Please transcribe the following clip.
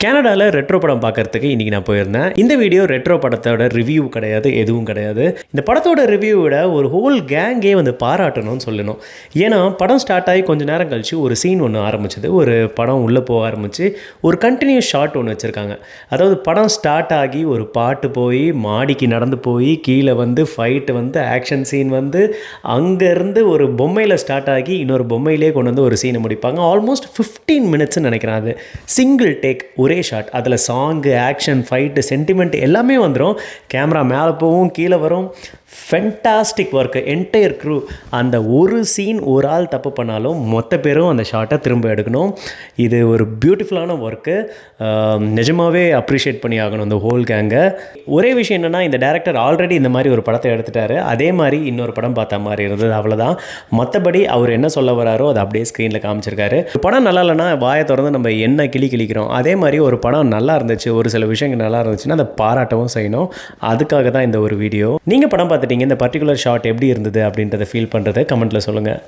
கனடாவில் ரெட்ரோ படம் பார்க்கறதுக்கு இன்றைக்கி நான் போயிருந்தேன். இந்த வீடியோ ரெட்ரோ படத்தோட ரிவ்யூ கிடையாது, எதுவும் கிடையாது. இந்த படத்தோட ரிவ்யூவோட ஒரு ஹோல் கேங்கே வந்து பாராட்டணும்னு சொல்லணும். ஏன்னா படம் ஸ்டார்ட் ஆகி கொஞ்சம் நேரம் கழிச்சு ஒரு சீன் ஒன்று ஆரம்பிச்சது. ஒரு படம் உள்ளே போக ஆரம்பிச்சு ஒரு கண்டினியூஸ் ஷாட் ஒன்று வச்சுருக்காங்க. அதாவது படம் ஸ்டார்ட் ஆகி ஒரு பாட்டு போய் மாடிக்கு நடந்து போய் கீழே வந்து ஃபைட்டு வந்து ஆக்ஷன் சீன் வந்து அங்கேருந்து ஒரு பொம்மையில் ஸ்டார்ட் ஆகி இன்னொரு பொம்மையிலே கொண்டு வந்து ஒரு சீனை முடிப்பாங்க. ஆல்மோஸ்ட் 15 மினிட்ஸ்ன்னு நினைக்கிறேன். அது சிங்கிள் டேக், ஒரே ஷாட். அதில் சாங்கு, ஆக்ஷன், ஃபைட்டு, சென்டிமெண்ட் எல்லாமே வந்துடும். கேமரா மேலே போகும், கீழே வரும். Fantastic work. Entire crew. அந்த ஒரு சீன் ஒரு ஆள் தப்பு பண்ணாலும் மொத்த பேரும் அந்த ஷாட்டை திரும்ப எடுக்கணும். இது ஒரு பியூட்டிஃபுல்லான ஒர்க்கு. நிஜமாகவே அப்ரிஷியேட் பண்ணி ஆகணும் இந்த ஹோல் கேங்கை. ஒரே விஷயம் என்னென்னா, இந்த டேரக்டர் ஆல்ரெடி இந்த மாதிரி ஒரு படத்தை எடுத்துட்டாரு. அதே மாதிரி இன்னொரு படம் பார்த்த மாதிரி இருந்தது, அவ்வளோதான். மற்றபடி அவர் என்ன சொல்ல வராரோ அதை அப்படியே ஸ்க்ரீனில் காமிச்சிருக்காரு. படம் நல்லா இல்லைன்னா வாயை திறந்து நம்ம என்ன கிழிக்கிறோம். அதே மாதிரி ஒரு படம் நல்லா இருந்துச்சு, ஒரு சில விஷயங்கள் நல்லா இருந்துச்சுன்னா அதை பாராட்டவும் செய்யணும். அதுக்காக தான் இந்த ஒரு வீடியோ. நீங்கள் படம் பார்த்துட்டீங்க, இந்த பர்டிகுலர் ஷாட் எப்படி இருந்தது அப்படின்றத ஃபீல் பண்ணுறதை கமெண்ட்டில் சொல்லுங்கள்.